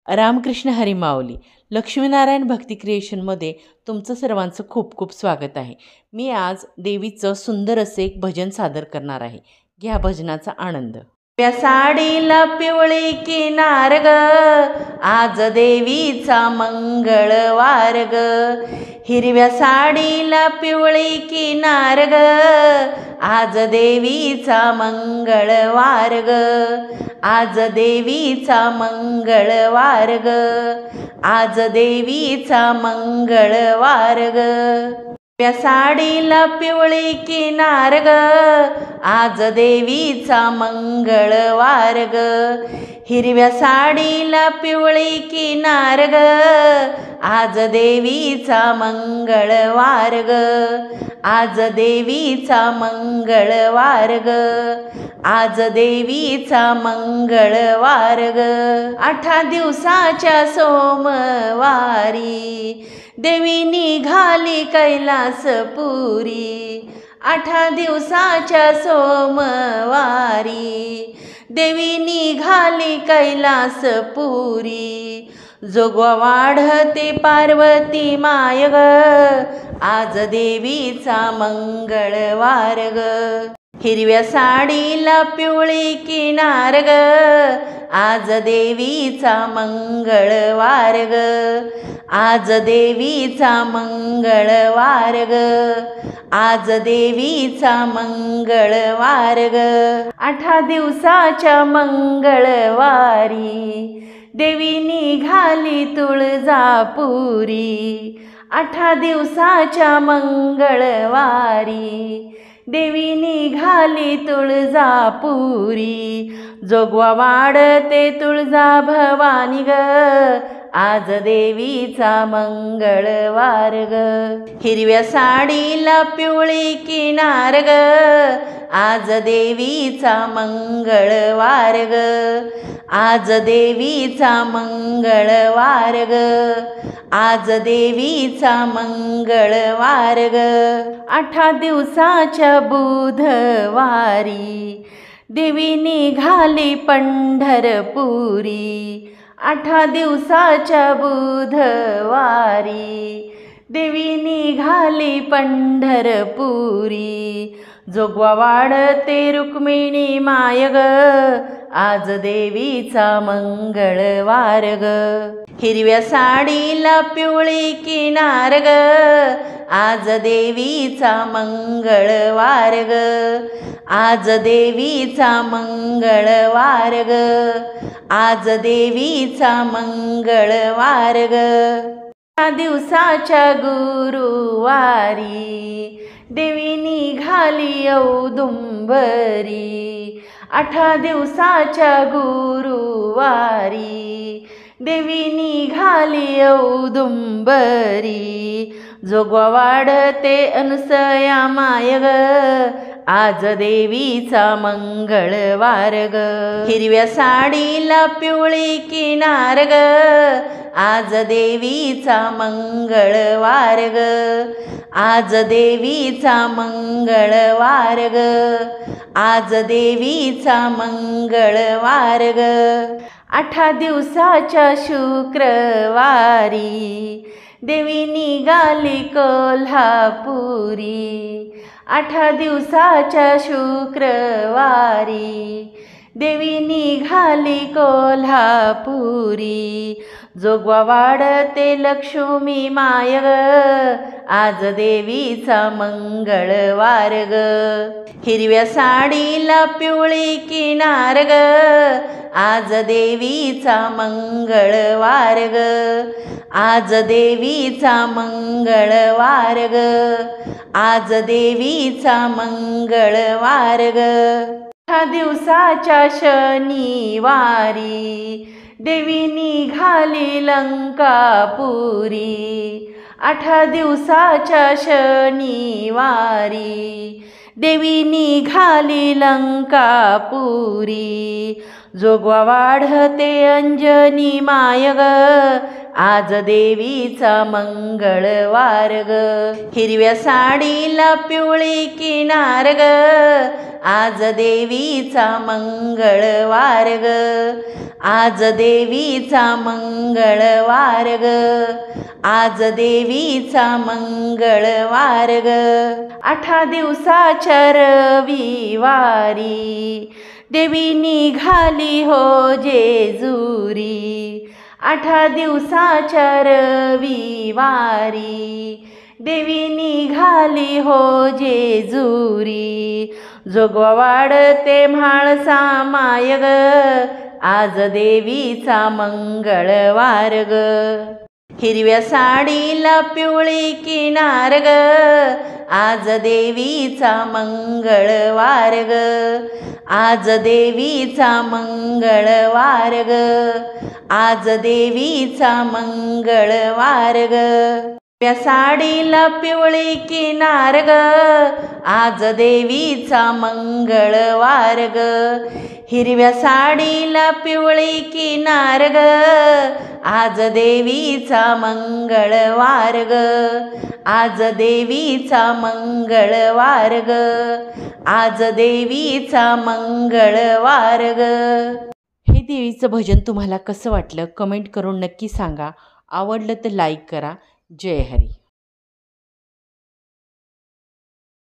रामकृष्ण हरी माऊली. लक्ष्मीनारायण भक्ती क्रिएशनमध्ये तुमचं सर्वांचं खूप खूप स्वागत आहे. मी आज देवीचं सुंदर असे एक भजन सादर करणार आहे. घ्या भजनाचा आनंद. त्या साडीला पिवळी किनार ग, आज देवीचा मंगळवार ग. हिरव्या साडीला पिवळी किनार ग, आज देवीचा मंगळवार ग. आज देवीचा मंगळवार ग, आज देवीचा मंगळवार ग. त्या साडीला पिवळी किनार ग, आज देवीचा मंगळवार ग. हिरव्या साडीला पिवळी किनार ग, आज देवीचा मंगळवार ग. आज देवीचा मंगळवार ग, आज देवीचा मंगळवार ग. 8 दिवसाच्या सोमवारी देवी निघाली कैलासपुरी. 8 दिवसाच्या सोमवारी देवी निघाली कैलासपुरी. जोगवा वाढते पार्वती माय ग, आज देवीचा मंगळवार ग. हिरव्या साडीला पिवळी किनार ग, आज देवीचा मंगळवार ग. आज देवीचा मंगळवार ग, आज देवीचा मंगळवार ग. 8 दिवसाच्या मंगळवारी देवी निघाली तुळजापुरी. 8 दिवसाच्या मंगळवारी देवी निघाली तुळजापुरी. जोगवा वाढते तुळजा भवानी ग, आज देवीचा मंगळवार ग. हिरव्या साडीला पिवळी किनार ग, आज देवीचा मंगळवार ग. आज देवीचा मंगळवार ग, आज देवीचा मंगळवार ग. 8 दिवसाच्या बुधवारी देवी निघाली पंढरपुरी. 8 दिवसाच्या बुधवारी देवी निघाली पंढरपुरी. जोगवा वाढते रुक्मिणी माय ग, आज देवीचा मंगळवार ग. हिरव्या साडीला पिवळी किनार ग, आज देवीचा मंगळवार ग. आज देवीचा मंगळवार ग, आज देवीचा मंगळवार ग. 8 दिवसाच्या गुरुवारी देवी निघाली औदुंबरी. 8 दिवसाच्या गुरुवारी देवी निघाली औदुंबरी. जोगवा वाढते अनुसया माय ग, आज देवीचा मंगळवार ग. हिरव्या साडीला पिवळी किनार ग, आज देवीचा मंगळवार ग. आज देवीचा मंगळवार ग, आज देवीचा मंगळवार ग. 8 दिवसाच्या शुक्रवारी देवी निघाली कोल्हापुरी. 8 दिवसाच्या शुक्रवारी देवी निघाली कोल्हापुरी. जोगवा वाढते लक्ष्मी माय ग, आज देवीचा मंगळवार ग. हिरव्या साडीला पिवळी किनार ग, आज देवीचा मंगळवार ग. आज देवीचा मंगळवार ग, आज देवीचा मंगळवार ग. 8 दिवसाच्या शनिवारी देवी निघाली लंकापुरी. 8 दिवसाच्या शनिवारी देवी निघाली लंकापुरी. जोगवा वाढते अंजनी माय ग, आज देवीचा मंगळवार ग. हिरव्या साडीला पिवळी किनार ग, आज देवीचा मंगळवार ग. आज देवीचा मंगळवार ग, आज देवीचा मंगळवार ग. 8 दिवसाच्या रविवारी देवी निघाली हो जेजुरी. 8 दिवसाच्या रविवारी देवी निघाली हो जेजुरी. जोगवा वाढते म्हाळसा माय ग, आज देवीचा मंगळवार ग. हिरव्या साडीला पिवळी किनार ग, आज देवीचा मंगळवार ग. आज देवीचा मंगळवार ग, आज देवीचा मंगळवार ग. हिरव्या साडीला पिवळी किनार ग, आज देवीचा मंगळवार ग. हिरव्या साडीला पिवळी किनार ग, आज देवीचा मंगळवार ग. आज देवीचा मंगळवार ग, आज देवीचा मंगळवार ग. हे देवीचं भजन तुम्हाला कसं वाटलं कमेंट करून नक्की सांगा. आवडलं तर लाईक करा. जय हरी.